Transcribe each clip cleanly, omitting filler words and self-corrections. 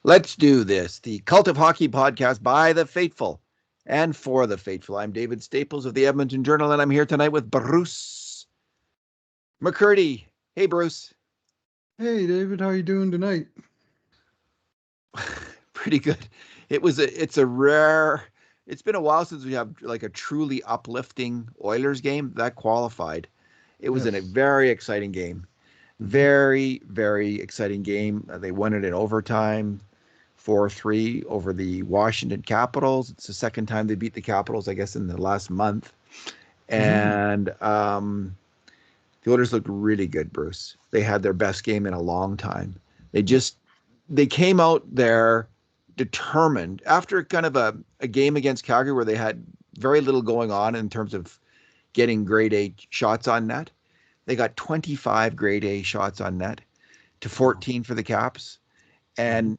Let's do this. The Cult of Hockey podcast by the faithful and for the faithful. I'm David Staples of the Edmonton Journal, and I'm here tonight with Bruce McCurdy. Hey, Bruce. Hey, David, how you doing tonight? Pretty good. It's a rare. It's been a while since we have like a truly uplifting Oilers game that qualified. It was in a Yes. very exciting game. hmm Very, very exciting game. They won it in overtime. 4-3 over the Washington Capitals. It's the second time they beat the Capitals, I guess, in the last month. hmm And the Oilers looked really good, Bruce. They had their best game in a long time. They came out there determined after kind of a game against Calgary where they had very little going on in terms of getting grade A shots on net. They got 25 grade A shots on net to Wow. 14 for the Caps. hmm And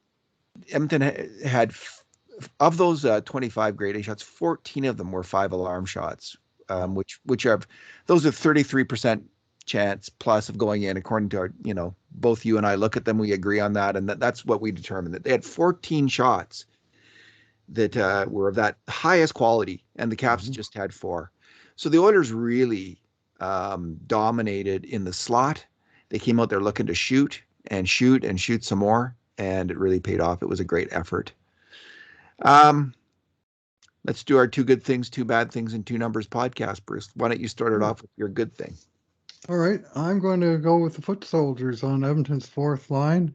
Edmonton had of those 25 grade A shots, 14 of them were five alarm shots, Wow. which are those are 33% chance plus of going in according to our, both you and I look at them, we agree on that, and that's what we determined that they had 14 shots that were of that highest quality, and the Caps hmm just had four. So the Oilers really dominated in the slot. They came out there looking to shoot and shoot and shoot some more, and it really paid off. It was a great effort. Um, let's do our two good things, two bad things, and two numbers podcast, Bruce. Why don't you start it Sure. off with your good thing? All right, I'm going to go with the foot soldiers on Edmonton's fourth line,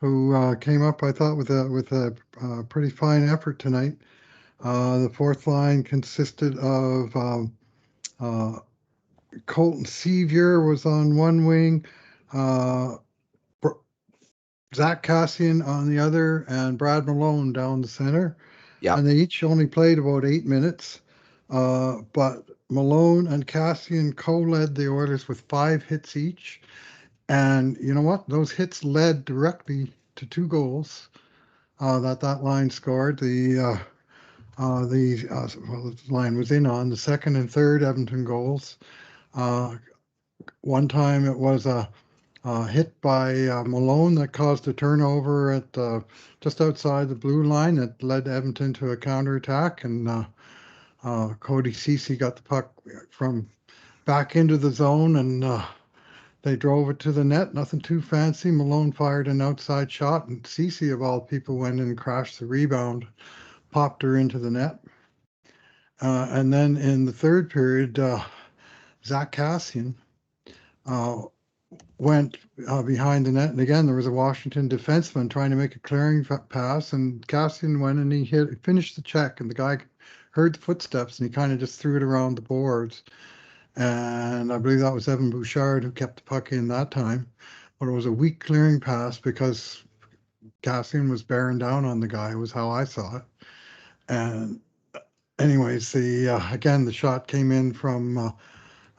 who came up, I thought, with a pretty fine effort tonight. The fourth line consisted of uh, Colton Sevier was on one wing, uh, Zach Cassian on the other, and Brad Malone down the center. Yeah. And they each only played about 8 minutes. But Malone and Cassian co-led the Oilers with 5 hits each. And you know what? Those hits led directly to 2 goals that line scored. The line was in on the second and third Edmonton goals. Uh, One time it was a hit by Malone that caused a turnover at just outside the blue line that led Edmonton to a counterattack, and Cody Ceci got the puck from back into the zone, and they drove it to the net. Nothing too fancy. Malone fired an outside shot, and Ceci, of all people, went in and crashed the rebound, popped her into the net. And then in the third period, Zach Cassian uh, went behind the net, and again there was a Washington defenseman trying to make a clearing pass, and Cassian went and he finished the check, and the guy heard the footsteps, and he kind of just threw it around the boards, and I believe that was Evan Bouchard who kept the puck in that time, but it was a weak clearing pass because Cassian was bearing down on the guy, was how I saw it. And anyways, the again the shot came in from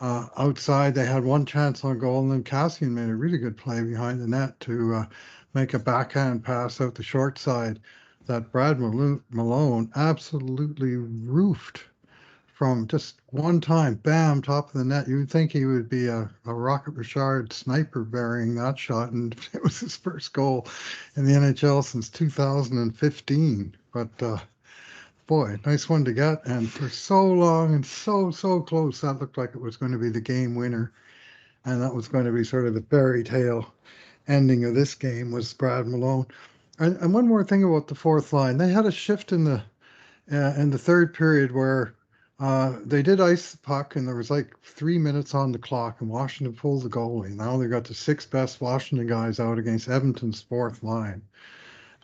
outside. They had one chance on goal, and then Cassian made a really good play behind the net to make a backhand pass out the short side that Brad Malone absolutely roofed from just one time. Bam, top of the net. You would think he would be a Rocket Richard sniper burying that shot, and it was his first goal in the NHL since 2015. But boy, nice one to get. And for so long and so close, that looked like it was going to be the game winner. And that was going to be sort of the fairy tale ending of this game was Brad Malone. And one more thing about the fourth line, they had a shift in the third period where they did ice the puck, and there was like 3 minutes on the clock, and Washington pulled the goalie. Now they got the six best Washington guys out against Edmonton's fourth line,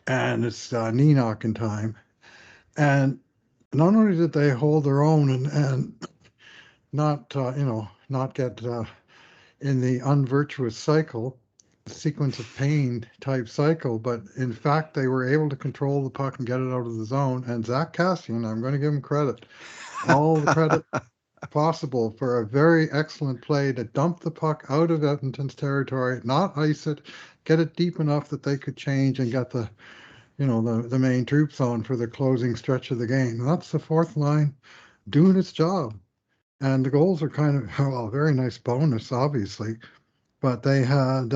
and it's knee knocking time. And not only did they hold their own and not not get in the unvirtuous cycle, the sequence of pain type cycle, but in fact they were able to control the puck and get it out of the zone. And Zach Cassian, I'm going to give him credit, all the credit possible for a very excellent play to dump the puck out of Edmonton's territory, not ice it, get it deep enough that they could change and get the main troops on for the closing stretch of the game. That's the fourth line doing its job. And the goals are kind of, well, a very nice bonus, obviously, but they had,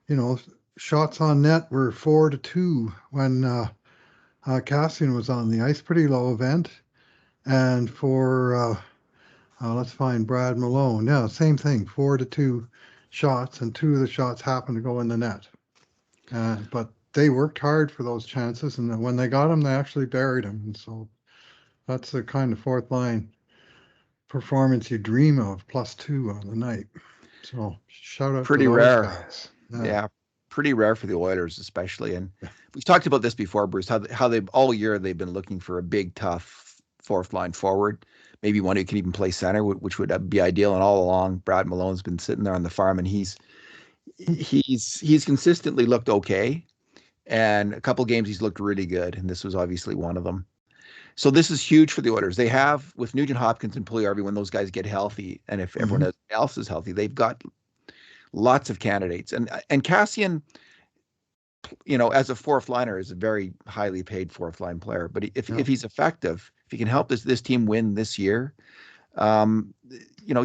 you know, shots on net were 4-2 when Cassian was on the ice. Pretty low event. And for let's find Brad Malone. Yeah, same thing. 4-2 shots, and two of the shots happened to go in the net. But they worked hard for those chances, and when they got them, they actually buried them. And so that's the kind of fourth line performance you dream of, +2 on the night. So shout out to Pretty those rare. guys. Yeah. Yeah, pretty rare for the Oilers, especially. And we've talked about this before, Bruce. How they all year they've been looking for a big, tough fourth line forward, maybe one who can even play center, which would be ideal. And all along, Brad Malone's been sitting there on the farm, and he's consistently looked okay. And a couple games he's looked really good, and this was obviously one of them. So this is huge for the Oilers. They have with Nugent Hopkins and Puljujärvi when those guys get healthy, and if Mm-hmm. everyone else is healthy, they've got lots of candidates. And Cassian, as a fourth liner, is a very highly paid fourth line player. But Yeah. if he's effective, if he can help this team win this year, um,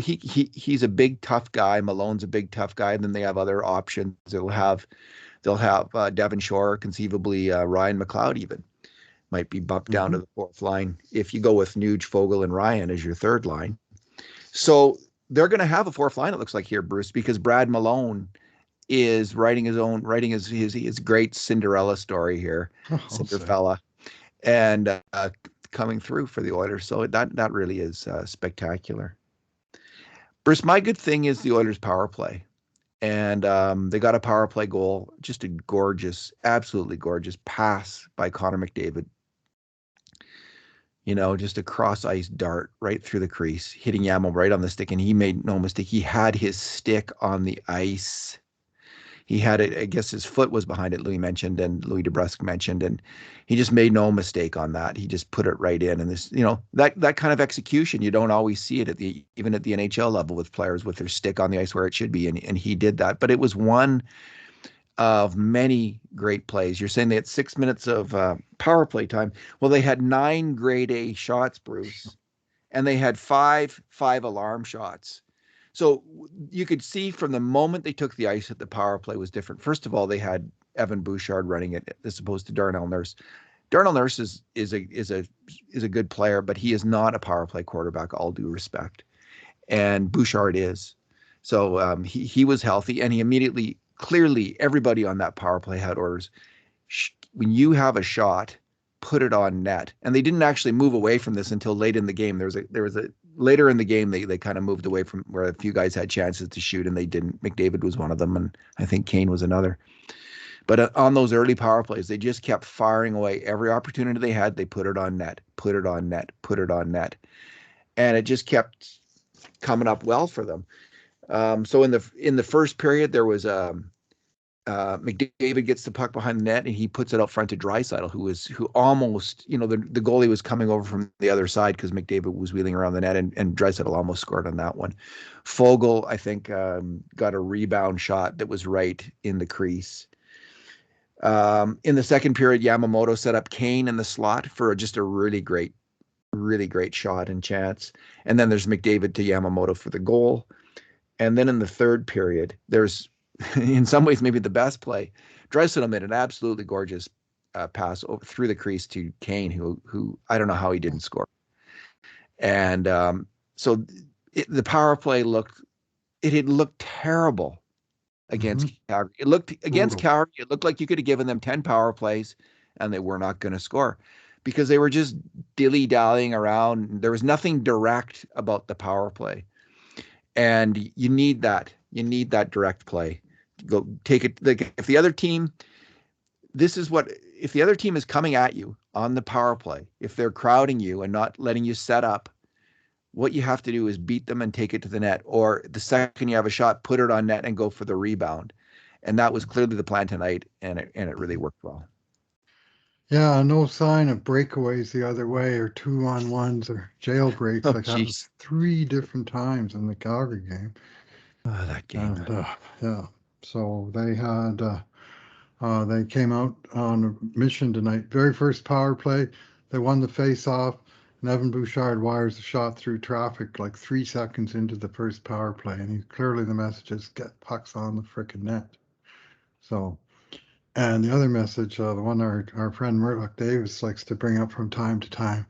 he's a big tough guy. Malone's a big tough guy. And then they have other options. They'll have Devon Shore, conceivably Ryan McLeod even might be bumped down Mm-hmm. to the fourth line if you go with Nuge, Fogle, and Ryan as your third line. So they're going to have a fourth line, it looks like here, Bruce, because Brad Malone is writing his great Cinderella story here, I'll say. Cinderfella, and coming through for the Oilers. So that really is spectacular. Bruce, my good thing is the Oilers power play. And they got a power play goal, just a gorgeous, absolutely gorgeous pass by Connor McDavid. Just a cross ice dart right through the crease, hitting Yamo right on the stick. And he made no mistake. He had his stick on the ice. He had it. I guess his foot was behind it. Louis DeBrusque mentioned, and he just made no mistake on that. He just put it right in. And this, that kind of execution, you don't always see it even at the NHL level with players with their stick on the ice where it should be. And he did that. But it was one of many great plays. You're saying they had 6 minutes of power play time. Well, they had 9 grade A shots, Bruce, and they had five alarm shots. So you could see from the moment they took the ice that the power play was different. First of all, they had Evan Bouchard running it as opposed to Darnell Nurse. Darnell Nurse is a good player, but he is not a power play quarterback. All due respect, and Bouchard is. So he was healthy, and he immediately, clearly, everybody on that power play had orders. When you have a shot, put it on net. And they didn't actually move away from this until late in the game. There was a later in the game they kind of moved away from where a few guys had chances to shoot and they didn't. McDavid was one of them, and I think Kane was another. But on those early power plays, they just kept firing away every opportunity they had. They put it on net, put it on net, put it on net, and it just kept coming up well for them. So in the first period, there was McDavid gets the puck behind the net and he puts it out front to Draisaitl, who almost, the goalie was coming over from the other side because McDavid was wheeling around the net, and Draisaitl almost scored on that one. Fogle, I think, got a rebound shot that was right in the crease. In the second period, Yamamoto set up Kane in the slot for just a really great shot and chance. And then there's McDavid to Yamamoto for the goal. And then in the third period, there's, in some ways, maybe the best play. Draisaitl made an absolutely gorgeous pass through the crease to Kane, who I don't know how he didn't score. And so the power play had looked terrible against Calgary. It looked against Brutal. Calgary. It looked like you could have given them 10 power plays and they were not going to score because they were just dilly-dallying around. There was nothing direct about the power play. And you need that. You need that direct play. Go take it. Like if the other team, if the other team is coming at you on the power play, if they're crowding you and not letting you set up, what you have to do is beat them and take it to the net. Or the second you have a shot, put it on net and go for the rebound. And that was clearly the plan tonight, and it really worked well. Yeah, no sign of breakaways the other way or 2-on-1s or jailbreaks. Oh, Like that was jeez. 3 different times in the Calgary game. Oh, that game. And yeah, so they came out on a mission tonight. Very first power play, they won the face-off, and Evan Bouchard wires a shot through traffic like 3 seconds into the first power play, and clearly the message is get pucks on the frickin' net. So And the other message, the one our friend Murdoch Davis likes to bring up from time to time,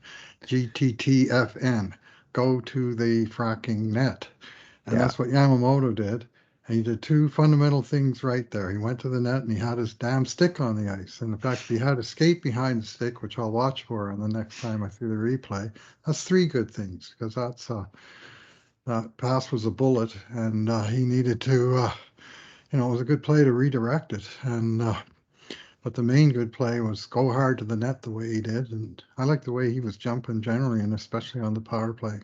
GTTFN, go to the fracking net. And Yeah. that's what Yamamoto did. And he did two fundamental things right there. He went to the net and he had his damn stick on the ice. And in fact, he had a skate behind the stick, which I'll watch for on the next time I see the replay. That's three good things because that pass was a bullet and he needed to, it was a good play to redirect it. But the main good play was go hard to the net the way he did. And I like the way he was jumping generally and especially on the power play.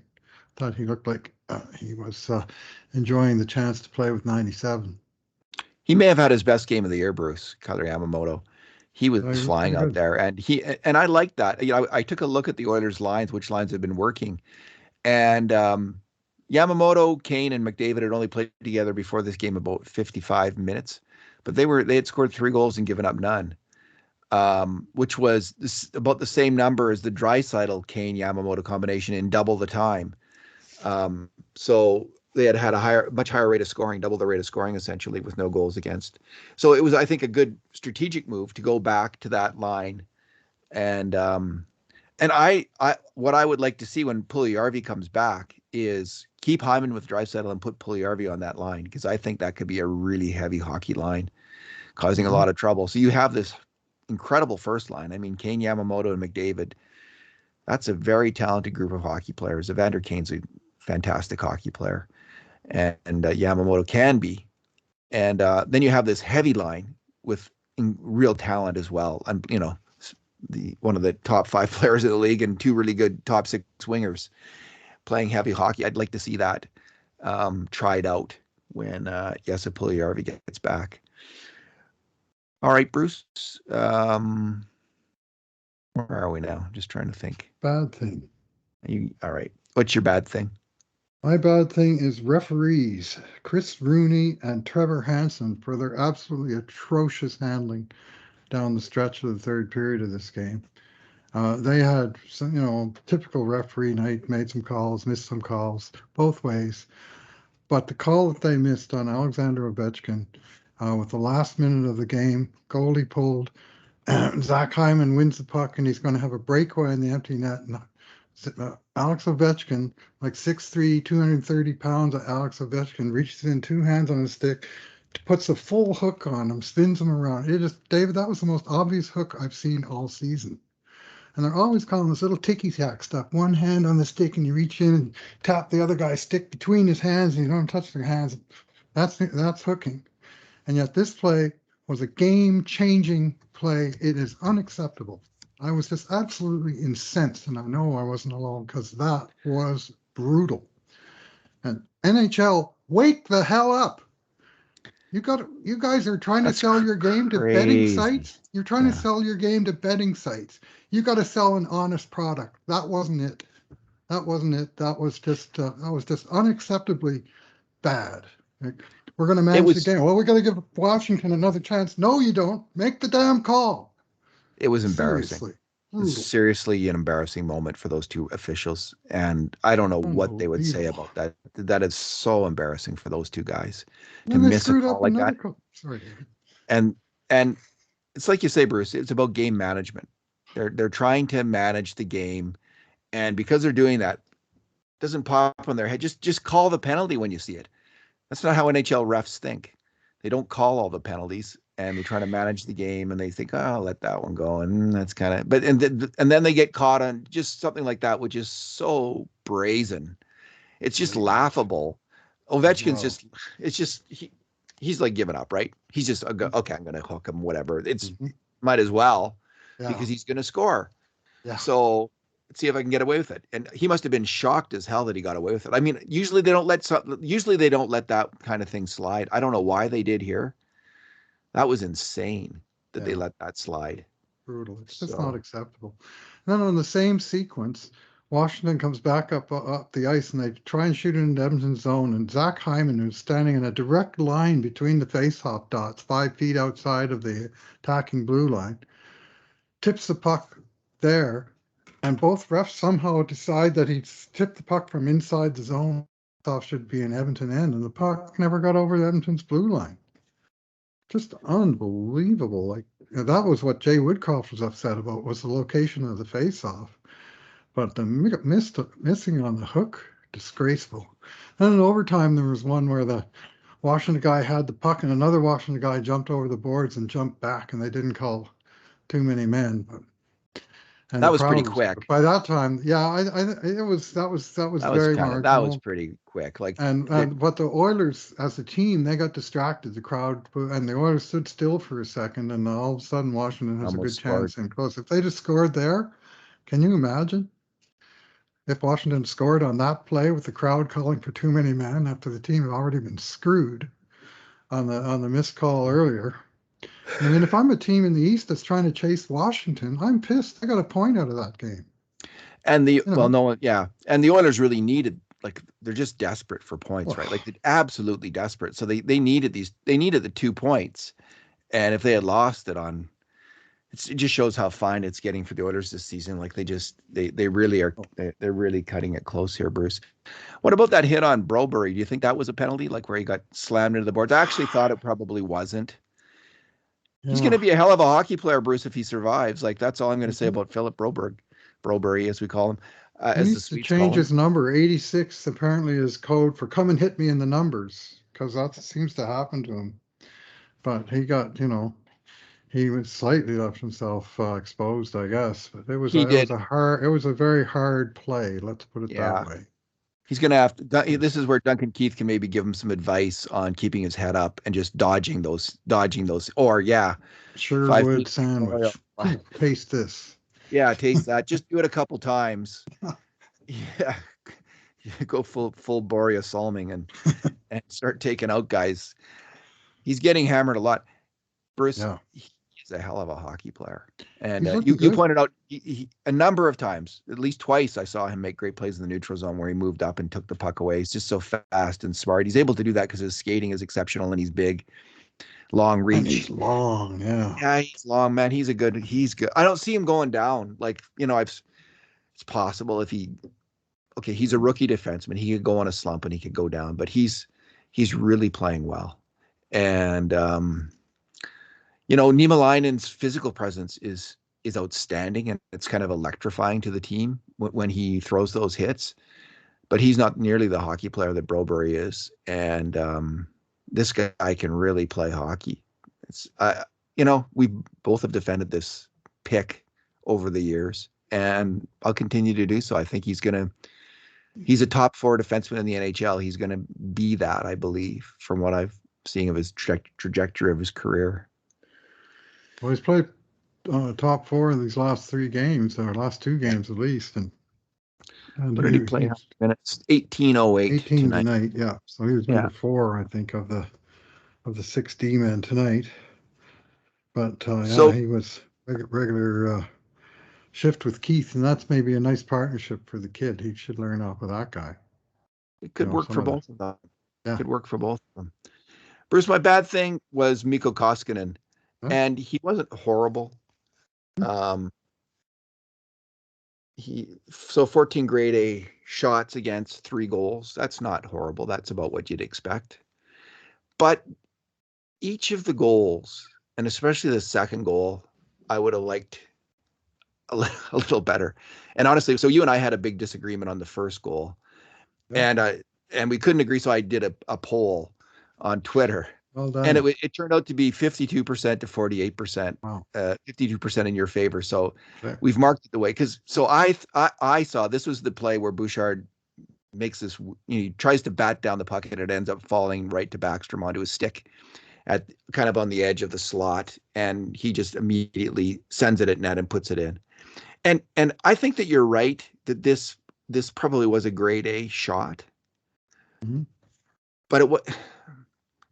Thought he looked like he was enjoying the chance to play with 97. He may have had his best game of the year, Bruce, Kailer Yamamoto. He was He was flying pretty out good. there, and I like that. I took a look at the Oilers' lines, which lines have been working, and Yamamoto, Kane, and McDavid had only played together before this game about 55 minutes, but they had scored 3 goals and given up none, which was about the same number as the Draisaitl Kane Yamamoto combination in double the time. So they had a much higher rate of scoring, double the rate of scoring essentially, with no goals against. So it was, I think, a good strategic move to go back to that line. And what I would like to see when Puljujärvi comes back is keep Hyman with Draisaitl and put Puljujärvi on that line because I think that could be a really heavy hockey line, causing a Hmm. lot of trouble. So you have this incredible first line. I mean, Kane, Yamamoto, and McDavid. That's a very talented group of hockey players. Evander Kane's a fantastic hockey player, and Yamamoto can be. And then you have this heavy line with real talent as well. And the one of the top 5 players in the league and two really good top 6 wingers playing heavy hockey. I'd like to see that tried out when Jesse Puljujärvi gets back. All right, Bruce. Where are we now? Just trying to think. Bad thing. All right? What's your bad thing? My bad thing is referees, Chris Rooney and Trevor Hansen, for their absolutely atrocious handling down the stretch of the third period of this game. They had some, typical referee night, made some calls, missed some calls, both ways. But the call that they missed on Alexander Ovechkin with the last minute of the game, goalie pulled, Zach Hyman wins the puck and he's going to have a breakaway in the empty net. And Alex Ovechkin, like 6'3", 230 pounds of Alex Ovechkin, reaches in two hands on his stick, puts a full hook on him, spins him around. David, that was the most obvious hook I've seen all season. And they're always calling this little ticky tack stuff. One hand on the stick, and you reach in and tap the other guy's stick between his hands, and you don't touch their hands. That's hooking. And yet this play was a game-changing play. It is unacceptable. I was just absolutely incensed, and I know I wasn't alone because that was brutal. And NHL, wake the hell up! You guys are trying to That's sell your game to betting crazy. sites. You're trying to Yeah, sell your game to betting sites. You got to sell an honest product. That wasn't it. That wasn't it. That was just unacceptably bad. Like, we're going to it manage the was game. Well, we got to give Washington another chance. No, you don't. Make the damn call. it was embarrassing. Seriously, brutal, Seriously, an embarrassing moment for those two officials, and I don't know what they would say unbelievable. about that. That is so embarrassing for those two guys And to then they miss a screwed call up like another that. call. Sorry, David. And it's like you say, Bruce. It's about game management. They're trying to manage the game, and because they're doing that, it doesn't pop on their head. Just call the penalty when you see it. That's not how NHL refs think. They don't call all the penalties and they try to manage the game and they think, oh, I'll let that one go. And that's kind of, and then they get caught on just something like that, which is so brazen. It's just Blatant laughable. as Ovechkin's well. just, it's just, he's like giving up, right? He's just, okay, I'm going to hook him, whatever. It's, Mhm. might as well Yeah, because he's going to score. yeah. So let's see if I can get away with it. And he must have been shocked as hell that he got away with it. I mean, usually they don't let that kind of thing slide. I don't know why they did here. That was insane that they Yeah. let that slide. Brutal. It's just not So acceptable. And then on the same sequence, Washington comes back up the ice and they try and shoot it into Edmonton's zone. And Zach Hyman, who's standing in a direct line between the faceoff dots, 5 feet outside of the attacking blue line, tips the puck there. And both refs somehow decide that he's tipped the puck from inside the zone. Off should be an Edmonton end, and the puck never got over Edmonton's blue line. just unbelievable. Like that was what Jay Woodcroft was upset about, was the location of the face-off. But the missing on the hook, disgraceful. And in overtime, there was one where the Washington guy had the puck, and another Washington guy jumped over the boards and jumped back, and they didn't call too many men. And That the was pretty crowd was, quick. by that time, yeah, it was very That was marginal. pretty quick. Like And but the Oilers, as a team, they got distracted. The crowd, and the Oilers stood still for a second, and all of a sudden, Washington has a almost good scored. chance in close. If they just scored there, can you imagine if Washington scored on that play with the crowd calling for too many men after the team had already been screwed on the missed call earlier? I mean, if I'm a team in the East that's trying to chase Washington, I'm pissed. I got a point out of that game. And the You well, know, no, yeah, and the Oilers really needed, like, they're just desperate for points, right? Like well, they're absolutely desperate. So they needed the 2 points, and if they had lost it on, it just shows how fine it's getting for the Oilers this season. Like they really are, they're really cutting it close here, Bruce. What about that hit on Broberry? Do you think that was a penalty, like where he got slammed into the boards? I actually thought it probably wasn't. He's going yeah. to be a hell of a hockey player, Bruce, if he survives. Like that's all I'm going to say Mhm. about Philip Broberry, as we call him, He as the needs to Swedes call change him. his number. 86 apparently is code for come and hit me in the numbers, because that seems to happen to him. But he got, he was slightly left himself exposed, I guess. But He did, it was a very hard play. Let's put it that yeah. way. He's going to have to. This is where Duncan Keith can maybe give him some advice on keeping his head up and just dodging those. Or yeah, five Sherwood feet. sandwich. Taste this. Yeah, taste that. Just do it a couple times. Yeah, go full Boreas Salming and start taking out guys. He's getting hammered a lot. Bruce, Yeah, he's a hell of a hockey player. And he's you looking you good. pointed out a number of times, at least twice, I saw him make great plays in the neutral zone where he moved up and took the puck away. He's just so fast and smart. He's able to do that because his skating is exceptional and he's big, long And reach. he's long, yeah. Yeah, he's long, man. He's good. I don't see him going down. Like, it's possible if okay, he's a rookie defenseman. He could go on a slump and he could go down, but he's really playing well. And Niemelainen's physical presence is outstanding, and it's kind of electrifying to the team when he throws those hits. But he's not nearly the hockey player that Broberry is, and this guy can really play hockey. It's we both have defended this pick over the years, and I'll continue to do so. I think he's a top four defenseman in the NHL. He's gonna be that, I believe, from what I've seen of his trajectory of his career. Well, he's played top four in these last three games, or last two games at least, and What did he play? How he's many minutes? 18:08 18 tonight. tonight. Yeah, so he was Yeah. number four, I think, of the six D men tonight. But yeah, So he was regular shift with Keith, and that's maybe a nice partnership for the kid. He should learn off of that guy. it could work Some for of the both of them. yeah, Could work for both of them. Bruce, my bad thing was Mikko Koskinen, yeah. and he wasn't horrible. Hmm. Um, 14 grade A shots against 3 goals. That's not horrible. That's about what you'd expect. But each of the goals, and especially the second goal, I would have liked a little better. And honestly, so you and I had a big disagreement on the first goal, Yeah. and we couldn't agree. So I did a poll on Twitter, Well and done. it turned out to be 52% to 48%, Wow. 52% in your favor. So There. we've marked it the way, because so I saw this was the play where Bouchard makes this, he tries to bat down the puck and it ends up falling right to Backstrom onto his stick at kind of on the edge of the slot, and he just immediately sends it at net and puts it in. And I think that you're right that this probably was a grade A shot, Mhm. but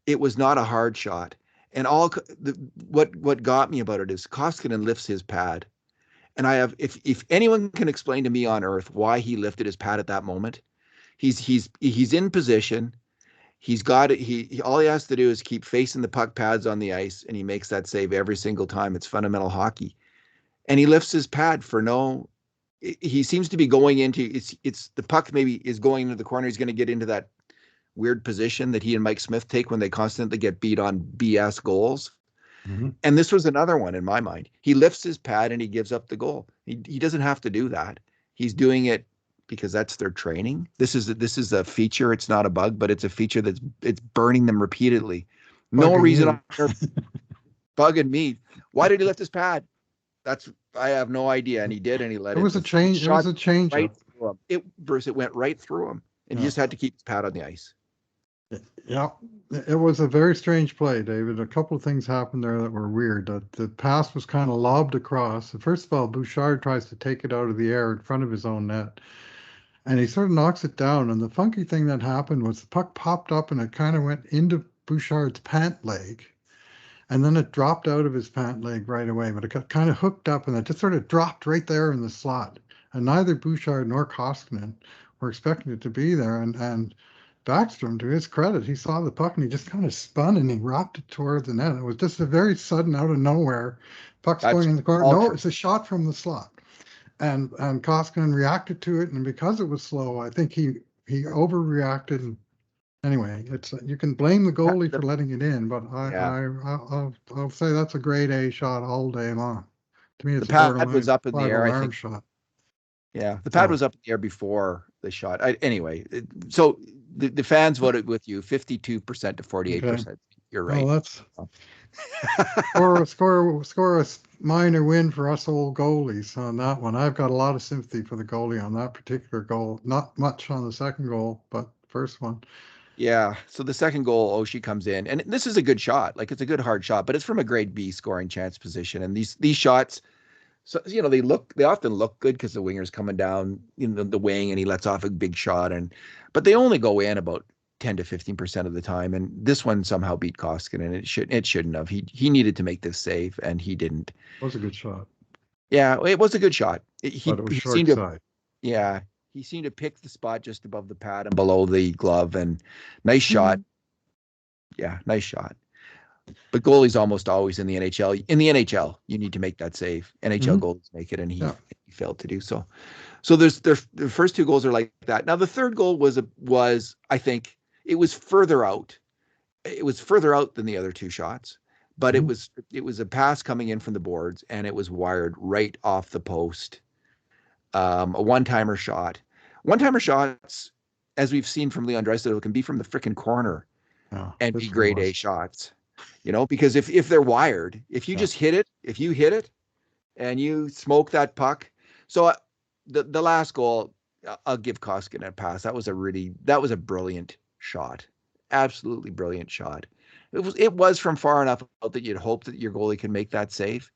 it was not a hard shot. And what got me about it is Koskinen lifts his pad, and I have, if anyone can explain to me on earth why he lifted his pad at that moment, he's in position. He's got it. He all he has to do is keep facing the puck pads on the ice, and he makes that save every single time. It's fundamental hockey, and he lifts his pad for no. He seems to be going into it's the puck maybe is going into the corner. He's going to get into that weird position that he and Mike Smith take when they constantly get beat on BS goals. Mm-hmm. And this was another one in my mind. He lifts his pad and he gives up the goal. He doesn't have to do that. He's doing it because that's their training. This is a feature. It's not a bug, but it's a feature it's burning them repeatedly. No Bugging reason you. on earth bugging me. Why did he lift his pad? I have no idea. And he did, and he let It in was a this change. It was shot a change right up. through him. Bruce, it went right through him, and he Yeah. just had to keep his pad on the ice. Yeah, it was a very strange play, David. A couple of things happened there that were weird. The pass was kind of lobbed across. First of all, Bouchard tries to take it out of the air in front of his own net, and he sort of knocks it down. And the funky thing that happened was the puck popped up and it kind of went into Bouchard's pant leg, and then it dropped out of his pant leg right away. But it got kind of hooked up, and it just sort of dropped right there in the slot. And neither Bouchard nor Koskinen were expecting it to be there. And Backstrom, to his credit, he saw the puck and he just kind of spun and he rocked it toward the net. It was just a very sudden, out of nowhere, puck's going That's in the corner. all No, true. it's a shot from the slot. And Koskinen reacted to it, and because it was slow, I think he overreacted. Anyway, it's you can blame the goalie for letting it in, but Yeah, I'll say that's a grade A shot all day long. To me, the it's a pad was borderline up in the five air. I alarm think. shot. Yeah, the pad So was up in the air before the shot. Anyway, so the fans voted with you, 52% to okay, 48%. You're well right. that's score a minor win for us old goalies on that one. I've got a lot of sympathy for the goalie on that particular goal. Not much on the second goal, but first one. Yeah. So the second goal, Oshie comes in, and this is a good shot. Like it's a good hard shot, but it's from a grade B scoring chance position. And these shots, so they often look good because the winger's coming down in the wing and he lets off a big shot, but they only go in about 10 to 15% of the time. And this one somehow beat Koskinen, and it shouldn't have. He needed to make this save and he didn't. It was a good shot, Yeah, it was a good shot. but it was He short seemed to side. yeah, he seemed to pick the spot just above the pad and below the glove, and nice shot. Mm-hmm. Yeah, nice shot. But goalies almost always in the NHL. In the NHL, you need to make that save. NHL goalies make it, and he, Yeah. he failed to do so. So the first two goals are like that. Now the third goal was I think it was further out. It was further out than the other two shots, but Mm-hmm. it was a pass coming in from the boards, and it was wired right off the post. A one-timer shot. One-timer shots, as we've seen from Leon Draisaitl, can be from the freaking corner Yeah, and be this one grade A was. shots. Because if they're wired, Yeah. if you hit it and you smoke that puck. So the last goal, I'll give Koskinen a pass. That was a brilliant shot, absolutely brilliant shot. It was from far enough out that you'd hope that your goalie can make that save.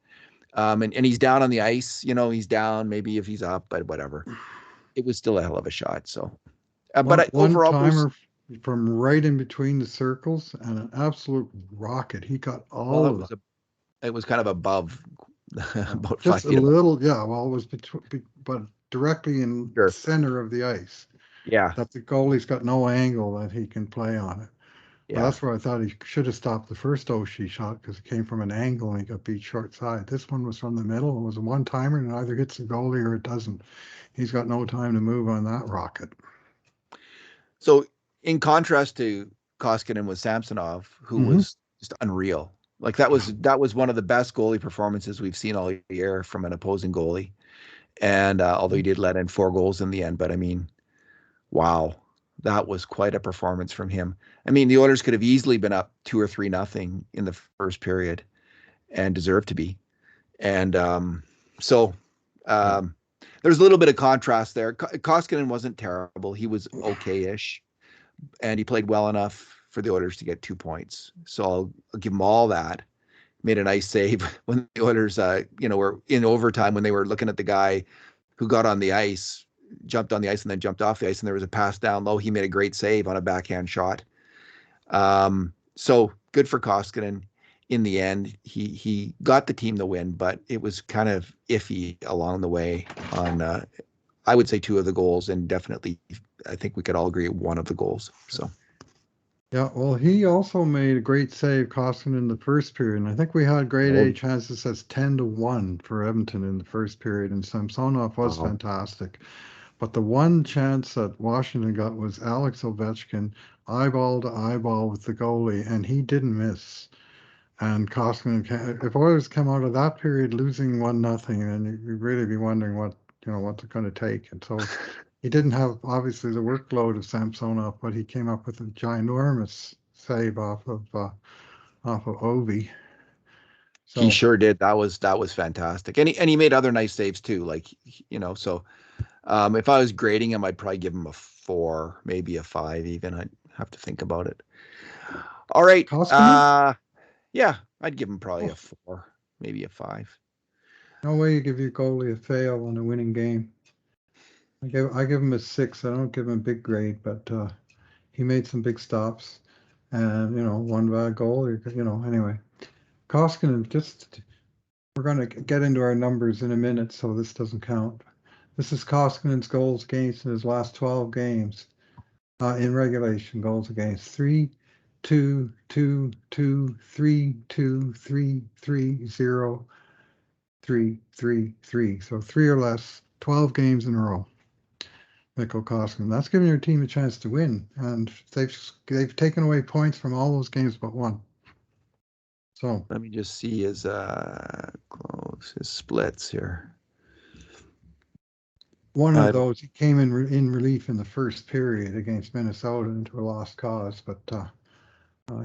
And he's down on the ice. He's down. Maybe if he's up, but whatever. It was still a hell of a shot. So, One overall, Bruce, timer from right in between the circles and an absolute rocket. He got well, all of that. it was kind of above Yeah. about Just 5 feet a above. little, yeah. Well, it was between, but directly in Sure. center of the ice. Yeah. That the goalie's got no angle that he can play on it. Well, Yeah. that's where I thought he should have stopped the first Oshie shot because it came from an angle and he got beat short side. This one was from the middle. It was a one timer and it either hits the goalie or it doesn't. He's got no time to move on that rocket. So, in contrast to Koskinen with Samsonov, who Mm-hmm. was just unreal. Like that was one of the best goalie performances we've seen all year from an opposing goalie. And although he did let in 4 goals in the end, but I mean, wow, that was quite a performance from him. I mean, the Oilers could have easily been up 2 or 3-0 in the first period and deserved to be. And so Yeah. um, there's a little bit of contrast there. Koskinen wasn't terrible; he was okay-ish, and he played well enough for the Oilers to get 2 points. So I'll give him all that. Made a nice save when the Oilers, were in overtime when they were looking at the guy who got on the ice, jumped on the ice, and then jumped off the ice, and there was a pass down low. He made a great save on a backhand shot. So good for Koskinen. In the end, he got the team the win, but it was kind of iffy along the way on I would say 2 of the goals, and definitely I think we could all agree one of the goals. So Yeah, well, he also made a great save, Koskinen, in the first period. And I think we had grade A oh, chances as 10-1 for Edmonton in the first period, and Samsonov was wow. fantastic. But the one chance that Washington got was Alex Ovechkin eyeball to eyeball with the goalie, and he didn't miss. And Koskinen, if Oilers come out of that period losing 1-0, then you'd really be wondering what they're going to take. And so he didn't have obviously the workload of Samsonov, but he came up with a ginormous save off of Ovi. He So sure did. That was fantastic. And he made other nice saves too. Like, so if I was grading him, I'd probably give him a 4, maybe a 5 even. I'd have to think about it. All right. Koskinen, Yeah, I'd give him probably oh, a 4, maybe a 5. no way you give your goalie a fail on a winning game. I give him a 6. I don't give him a big grade, but he made some big stops, and one bad goal. Anyway. Koskinen, we're going to get into our numbers in a minute, so this doesn't count. This is Koskinen's goals against in his last 12 games in regulation. Goals against 3, 2, 2, 2, 3, 2, 3, 3, 0, 3, 3, 3. So 3 or less, 12 games in a row. Mikko Koskinen. That's giving your team a chance to win, and they've taken away points from all those games but one. So Let me just see his splits here. one of Uh, those, he came in relief in the first period against Minnesota into a lost cause, but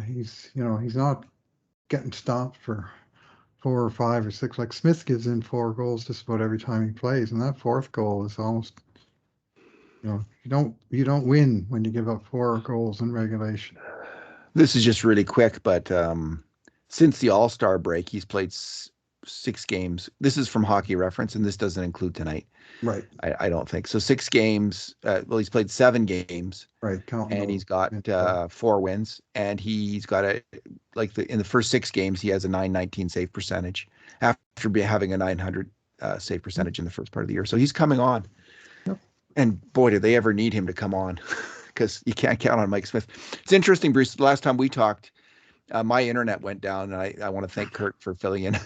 he's not getting stopped for 4 or 5 or 6. Like Smith gives in 4 goals just about every time he plays, and that fourth goal is almost you don't win when you give up 4 goals in regulation. this is just really quick, but since the All-Star break, he's played 6 games. This is from Hockey Reference, and this doesn't include tonight. Right, I don't think so. 6 games. Well, he's played 7 games, right, counting and those he's got in play. 4 wins, and he's got in the first 6 games he has a 919 save percentage after having a 900 save percentage in the first part of the year. So he's coming on, Yep. and boy, did they ever need him to come on, because you can't count on Mike Smith. It's interesting, Bruce. The last time we talked, my internet went down, and I want to thank Kurt for filling in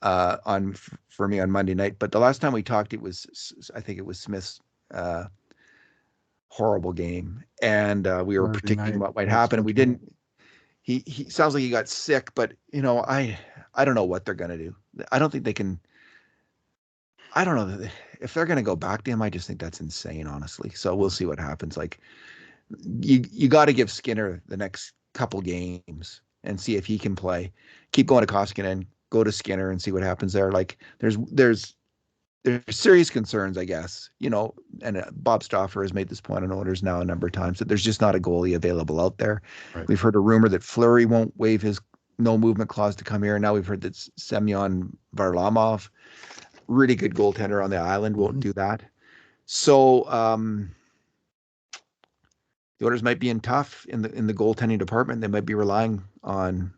on for me on Monday night. But the last time we talked, I think it was Smith's uh, horrible game, and we were Saturday predicting night what might against happen, and we Montreal. didn't. He sounds like he got sick, but I don't know what they're gonna do. I don't think they can. I don't know if they're gonna go back to him. I just think that's insane, honestly. So we'll see what happens. Like, you got to give Skinner the next couple games and see if he can play. Keep going to Koskinen, go to Skinner and see what happens there. Like, there's serious concerns, I guess. And Bob Stauffer has made this point on Oilers now a number of times that there's just not a goalie available out there. Right. We've heard a rumor that Fleury won't waive his no movement clause to come here. Now we've heard that Semyon Varlamov, really good goaltender on the island, won't Mhm. do that. So the Oilers might be in tough in the goaltending department. They might be relying on.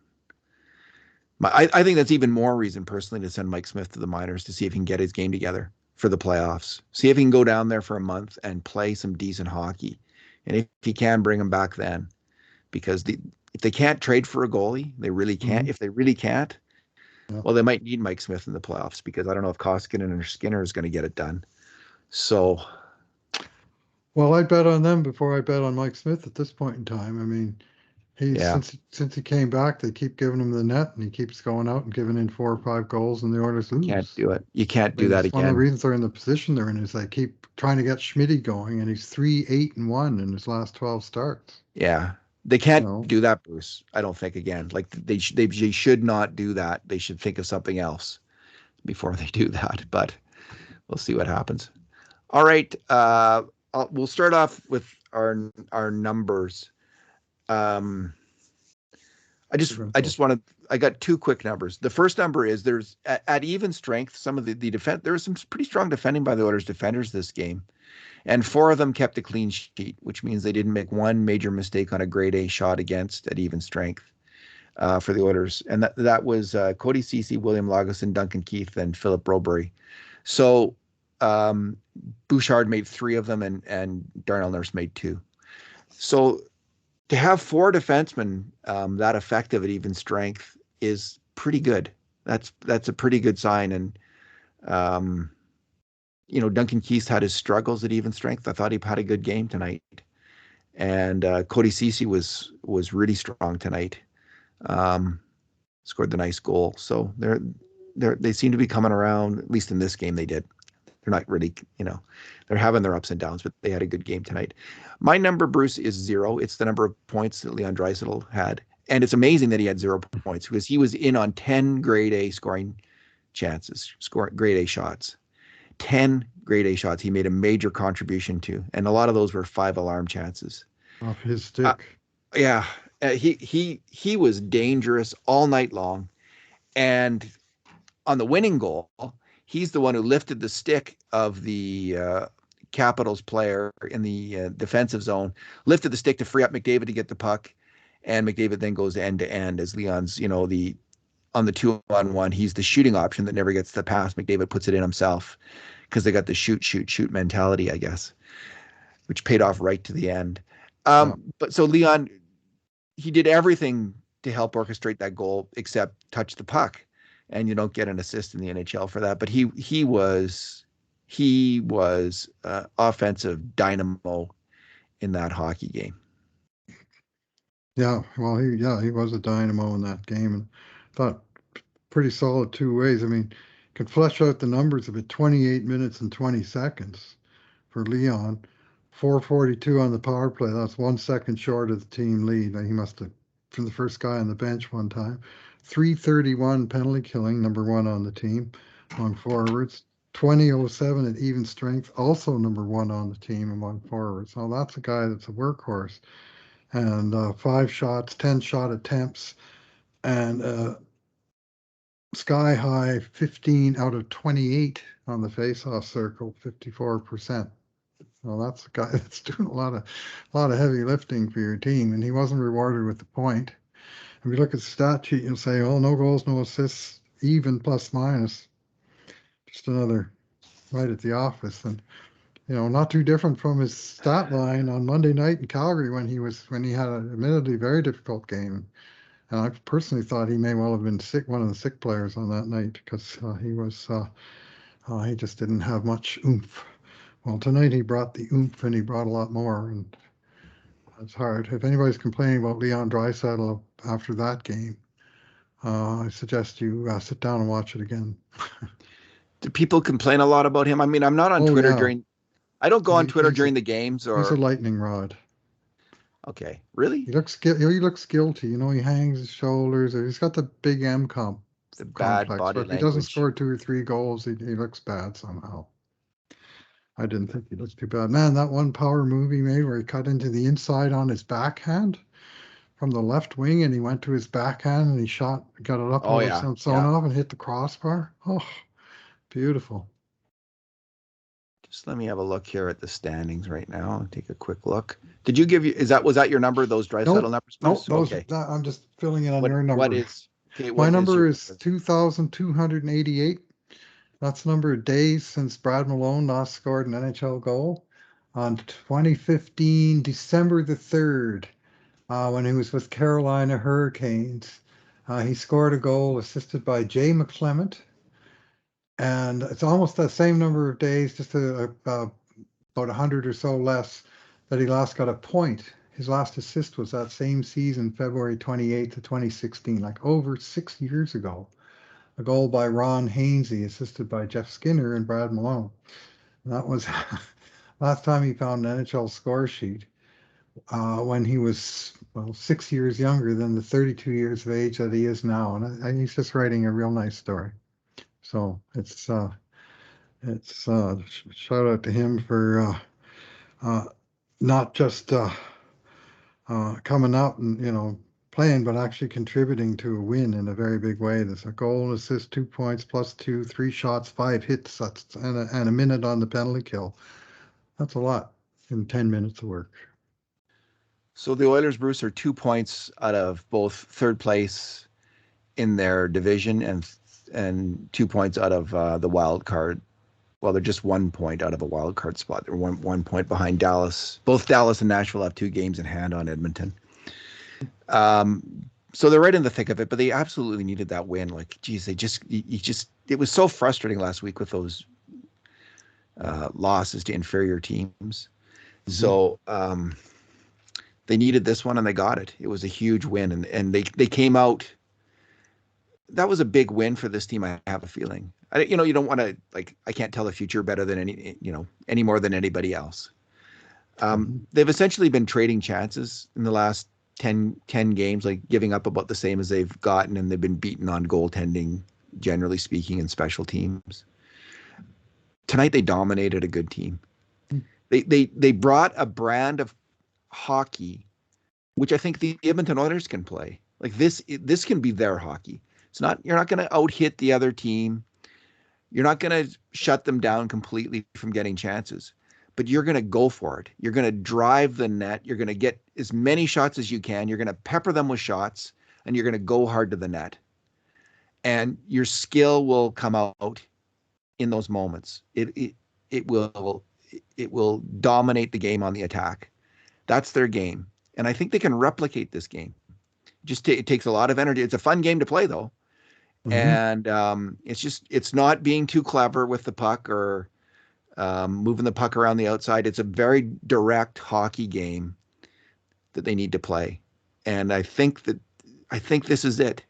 I think that's even more reason personally to send Mike Smith to the minors to see if he can get his game together for the playoffs. See if he can go down there for a month and play some decent hockey, and if he can, bring him back then. Because if they can't trade for a goalie, they really can't. Mhm. If they really can't, Yeah. well, they might need Mike Smith in the playoffs, because I don't know if Koskinen or Skinner is going to get it done. So Well, I bet on them before I bet on Mike Smith at this point in time. I mean, he yeah, since he came back, they keep giving him the net, and he keeps going out and giving in 4 or 5 goals, and the Oilers can't lose. do it. You can't I do mean, that it's one of the again. reasons they're in the position they're in is they keep trying to get Schmitty going, and he's 3-8-1 in his last 12 starts. Yeah. They You can't know, do that, Bruce. I don't think again. Like they should not do that. They should think of something else before they do that. But we'll see what happens. All right. We'll start off with our numbers. Um, I just wanted. I got 2 quick numbers. The first number is there's at even strength. Some of the defense. There was some pretty strong defending by the Oilers defenders this game, and 4 of them kept a clean sheet, which means they didn't make one major mistake on a grade A shot against at even strength. For the Oilers, and that was Cody Ceci, William Lagesson, Duncan Keith, and Philip Broberry. So um, Bouchard made 3 of them, and Darnell Nurse made 2. So to have 4 defensemen that effective at even strength is pretty good. That's a pretty good sign, and um, Duncan Keith had his struggles at even strength. I thought he had a good game tonight, and Cody Ceci was really strong tonight. Um, Scored the nice goal. So they seem to be coming around. At least in this game, they did. They're not really, they're having their ups and downs, but they had a good game tonight. My number, Bruce, is 0. It's the number of points that Leon Draisaitl had, and it's amazing that he had 0 points because he was in on 10 grade A scoring chances, grade A shots. 10 grade A shots he made a major contribution to, and a lot of those were 5 alarm chances. Off his Uh, stick. yeah, he was dangerous all night long, and on the winning goal, he's the one who lifted the stick of the Capitals player in the defensive zone, lifted the stick to free up McDavid to get the puck, and McDavid then goes end to end as Leon's, the on the 2-on-1, he's the shooting option that never gets the pass. McDavid puts it in himself because they got the shoot, shoot, shoot mentality, I guess, which paid off right to the end. Yeah. But so Leon, he did everything to help orchestrate that goal except touch the puck, and you don't get an assist in the NHL for that. But he was offensive dynamo in that hockey game. Yeah, well, he was a dynamo in that game, and thought pretty solid two ways. I mean, could flesh out the numbers of it. 28 minutes and 20 seconds for Leon, 4:42 on the power play. That's 1 second short of the team lead. He must have been the first guy on the bench one time. 3:31 penalty killing, number one on the team among forwards. 20:07 at even strength, also number one on the team among forwards. So that's a guy that's a workhorse. And 5 shots, 10 shot attempts, and sky high 15 out of 28 on the face-off circle, 54%. Well, that's a guy that's doing a lot of heavy lifting for your team, and he wasn't rewarded with the point. If you look at the stat sheet, you'll say, "Oh, no goals, no assists, even plus minus." Just another right at the office, and not too different from his stat line on Monday night in Calgary when he had an admittedly very difficult game. And I personally thought he may well have been sick, one of the sick players on that night, because he just didn't have much oomph. Well, tonight he brought the oomph, and he brought a lot more, and it's hard. If anybody's complaining about Leon Draisaitl after that game, I suggest you sit down and watch it again. Do people complain a lot about him? I mean, I'm not on Oh Twitter yeah, during. I don't go on Twitter he's a during the games he's a or. lightning rod. Okay, really? He looks guilty. He hangs his shoulders. He's got the big M The bad complex. body But if he doesn't language. score 2 or 3 goals, he looks bad somehow. I didn't think he looked too bad. Man, that one power move he made where he cut into the inside on his backhand from the left wing, and he went to his backhand and he got it up Oh over yeah, yeah. Samsonov and hit the crossbar. Oh, beautiful. Just let me have a look here at the standings right now. Take a quick look. Did you give you? Was that your number? Those Draisaitl Nope, numbers, nope. Bruce? Okay. I'm just filling in on What your what number. is? Okay, My what is your number is number? 2,288. That's the number of days since Brad Malone last scored an NHL goal on 2015, December the 3rd, when he was with Carolina Hurricanes. He scored a goal assisted by Jay McClement, and it's almost the same number of days, just about 100 or so less, that he last got a point. His last assist was that same season, February 28th of 2016, like over 6 years ago. A goal by Ron Hainsey, assisted by Jeff Skinner and Brad Malone. And that was last time he found an NHL score sheet when he was, well, 6 years younger than the 32 years of age that he is now. And he's just writing a real nice story. So it's shout out to him for not just coming out and playing, but actually contributing to a win in a very big way. There's a goal, an assist, 2 points, plus two, 3 shots, 5 hits, and a minute on the penalty kill. That's a lot in 10 minutes of work. So the Oilers, Bruce, are 2 points out of both third place in their division and 2 points out of the wild card. Well, they're just 1 point out of a wild card spot. They're one point behind Dallas. Both Dallas and Nashville have 2 games in hand on Edmonton. So they're right in the thick of it, but they absolutely needed that win. Like, geez, it was so frustrating last week with those losses to inferior teams. Mm-hmm. So they needed this one and they got it. It was a huge win, and they came out. That was a big win for this team. I have a feeling. You don't want to like. I can't tell the future better than any more than anybody else. Mm-hmm. They've essentially been trading chances in the last ten games, like giving up about the same as they've gotten, and they've been beaten on goaltending, generally speaking, and special teams. Tonight they dominated a good team. They brought a brand of hockey, which I think the Edmonton Oilers can play. Like this can be their hockey. It's not You're not going to out hit the other team. You're not going to shut them down completely from getting chances, but you're going to go for it. You're going to drive the net. You're going to get as many shots as you can. You're going to pepper them with shots, and you're going to go hard to the net. And your skill will come out in those moments. It will dominate the game on the attack. That's their game, and I think they can replicate this game. It takes a lot of energy. It's a fun game to play though, Mm-hmm. and it's not being too clever with the puck or moving the puck around the outside. It's a very direct hockey game that they need to play, and I think this is it.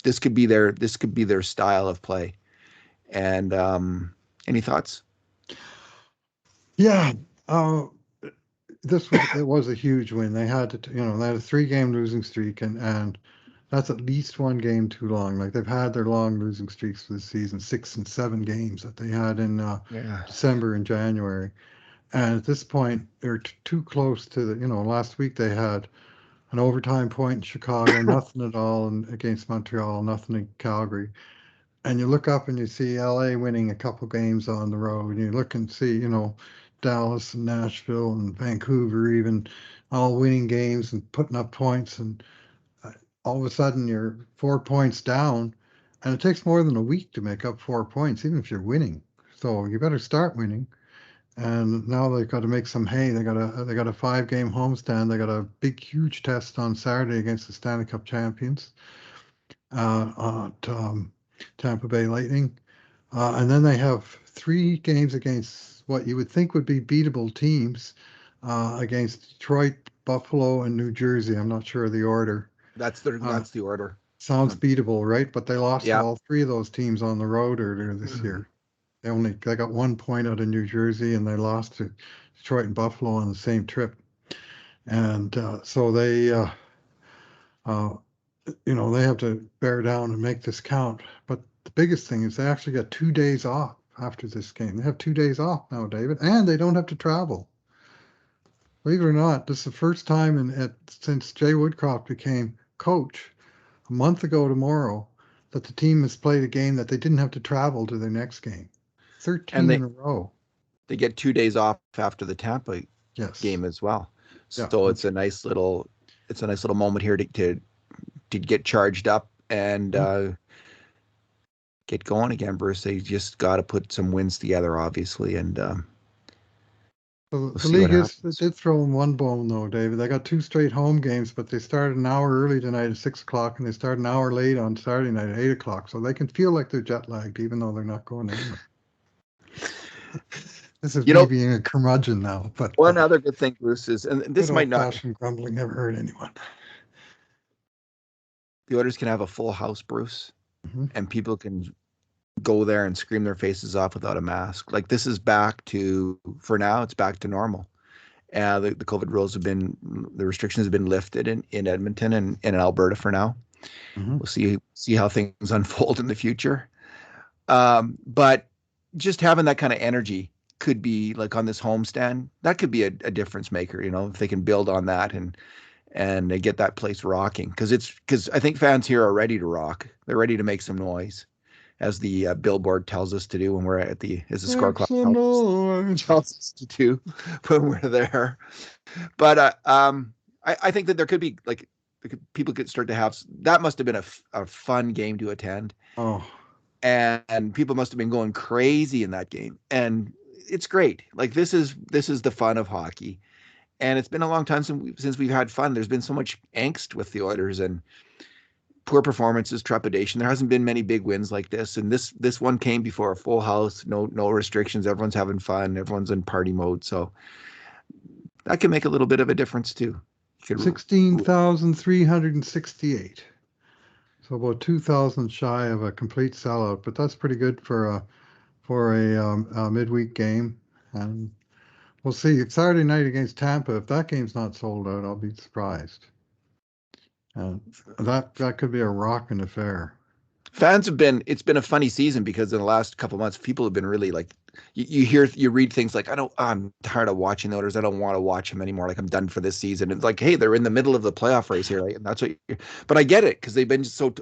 This could be their style of play. And any thoughts? Yeah. Uh, it was a huge win. They had a 3 game losing streak, and that's at least 1 game too long. Like they've had their long losing streaks for the season, 6 and 7 games that they had in Yeah. December and January. And at this point, they're too close to last week they had an overtime point in Chicago, nothing at all, and against Montreal, nothing in Calgary. And you look up and you see LA winning a couple games on the road, and you look and see, Dallas and Nashville and Vancouver even all winning games and putting up points, and all of a sudden you're 4 points down, and it takes more than a week to make up 4 points, even if you're winning. So you better start winning. And now they've got to make some hay. They got a 5 game homestand. They got a big, huge test on Saturday against the Stanley Cup champions, at Tampa Bay Lightning. And then they have 3 games against what you would think would be beatable teams, against Detroit, Buffalo, and New Jersey. I'm not sure of the order. Uh, That's the order. Sounds Um, beatable, right? But they lost to yeah. all 3 of those teams on the road earlier this year. They got 1 point out of New Jersey, and they lost to Detroit and Buffalo on the same trip. And so uh, they have to bear down and make this count. But the biggest thing is they actually got 2 days off after this game. They have 2 days off now, David, and they don't have to travel. Believe it or not, this is the first time since Jay Woodcroft became coach a month ago tomorrow that the team has played a game that they didn't have to travel to their next game. And 13 they in a row. they get 2 days off after the Tampa Yes. game as well. Yeah. So it's a nice little moment here to get charged up and get going again, Bruce. They just got to put some wins together, obviously, and So we'll the see what league happens. did throw in one bone though, David. They got 2 straight home games, but they started an hour early tonight at 6 o'clock, and they start an hour late on Saturday night at 8 o'clock. So they can feel like they're jet lagged, even though they're not going anywhere. This is You me know, being a curmudgeon now, but one other good thing, Bruce, is, and good this might old not, fashioned grumbling never hurt anyone. the Oilers can have a full house, Bruce, Hmm. and people can go there and scream their faces off without a mask. Like this is back to, for now, it's back to normal. The COVID rules the restrictions have been lifted in Edmonton and in Alberta for now. Hmm. We'll see how things unfold in the future. But just having that kind of energy could be like on this homestand. That could be a difference maker. If they can build on that and they get that place rocking, because I think fans here are ready to rock. They're ready to make some noise, as the billboard tells us to do when we're at as the score Make clock some tells us, noise. tells us to do when we're there. But I think that there could be like people could start to have that. Must have been a fun game to attend, Oh, and people must have been going crazy in that game. And it's great. Like this is the fun of hockey, and it's been a long time since we've had fun. There's been so much angst with the Oilers, and poor performances, trepidation. There hasn't been many big wins like this, and this one came before a full house, no restrictions. Everyone's having fun. Everyone's in party mode, so that can make a little bit of a difference too. You could, 16,368. So about 2,000 shy of a complete sellout, but that's pretty good for a midweek game. And we'll see. It's Saturday night against Tampa. If that game's not sold out, I'll be surprised. And that could be a rocking affair. Fans have been, it's been a funny season because in the last couple of months people have been really like, you read things like, I'm tired of watching the Oilers, I don't want to watch them anymore, like I'm done for this season. It's like, hey, they're in the middle of the playoff race here, like, and that's what but I get it because they've been just so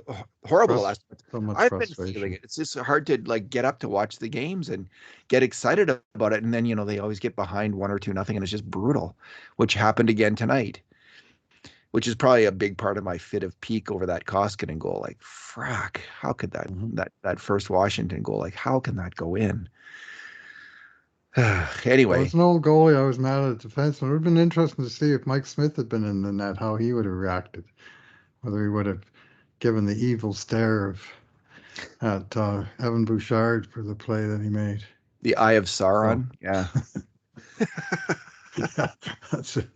horrible the last month. So much I've been feeling frustration. it. It's just hard to like get up to watch the games and get excited about it, and then they always get behind 1 or 2-0 and it's just brutal, which happened again tonight, which is probably a big part of my fit of pique over that Koskinen goal. Like, frack, how could that Mhm. that first Washington goal, like, how can that go in? Well, Anyway, it's an old goalie. I was mad at the defenseman. It would have been interesting to see if Mike Smith had been in the net, how he would have reacted. Whether he would have given the evil stare at Evan Bouchard for the play that he made. the Eye of So, Sauron, yeah. yeah, that's it.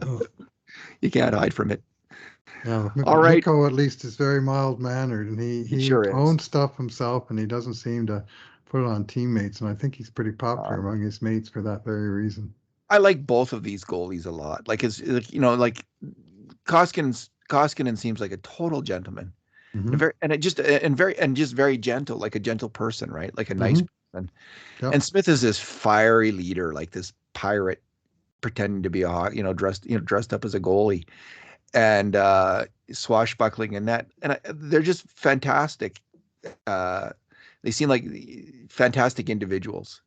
Oh, You can't hide from it. yeah, All right, Mikko at least is very mild mannered, and he he sure is. owns stuff himself, and he doesn't seem to put it on teammates. And I think he's pretty popular Uh, among his mates for that very reason. I like both of these goalies a lot. Like, it's like, like Koskinen seems like a total gentleman, and Hmm. just very gentle, like a gentle person, right? Like a nice Hmm. person. Yep. And Smith is this fiery leader, like this pirate pretending to be dressed up as a goalie, and swashbuckling in that. And they're just fantastic. Uh, they seem like fantastic individuals.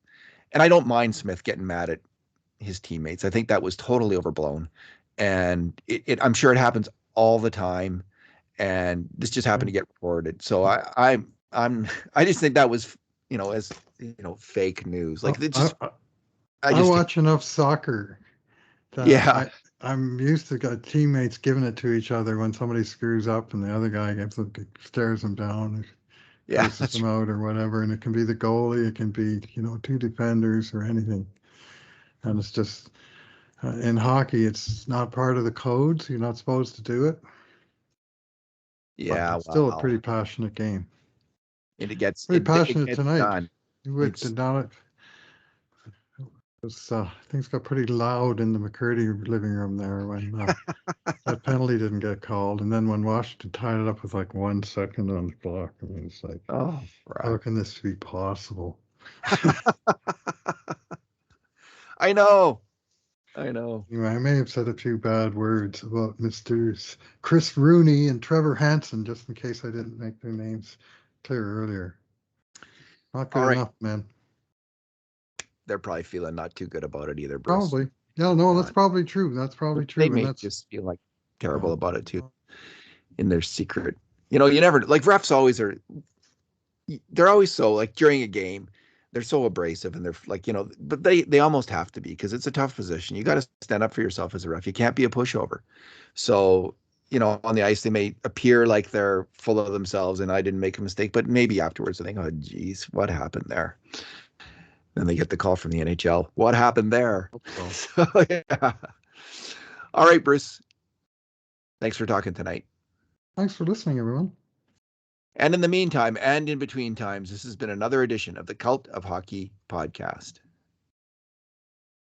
And I don't mind Smith getting mad at his teammates. I think that was totally overblown. And I'm sure it happens all the time. And this just happened Yeah. to get reported. So I just think that was, as fake news. I, Like, it just, I, I I just think, watch enough soccer that yeah, I'm used to got teammates giving it to each other when somebody screws up and the other guy stares them down or yeah, curses them out or whatever. And it can be the goalie, it can be, two defenders or anything. And it's just in hockey, it's not part of the codes. You're not supposed to do it, but yeah. it's still a Wow. pretty passionate game. And it Pretty passionate gets tonight. done. You would It's did not. Was, things got pretty loud in the McCurdy living room there when that penalty didn't get called, and then when Washington tied it up with like 1 second on the clock, I mean, it's like, oh, how frack. can this be possible? I know. I know. Anyway, I may have said a few bad words about Mr. Chris Rooney and Trevor Hansen, just in case I didn't make their names clear earlier. Not All good right. enough, man. They're probably feeling not too good about it either, Bruce. Probably. Yeah, no, that's Uh, probably true. That's probably they true, and may that's just feel like yeah. terrible about it too in their secret. You never like refs always are. They're always so like during a game, they're so abrasive and they're like, but they almost have to be because it's a tough position. You got to stand up for yourself as a ref. You can't be a pushover. So, on the ice, they may appear like they're full of themselves and I didn't make a mistake, but maybe afterwards they think, oh, geez, what happened there? Then they get the call from the NHL. What happened there? So. So, yeah. All right, Bruce. Thanks for talking tonight. Thanks for listening, everyone. And in the meantime, and in between times, this has been another edition of the Cult of Hockey podcast.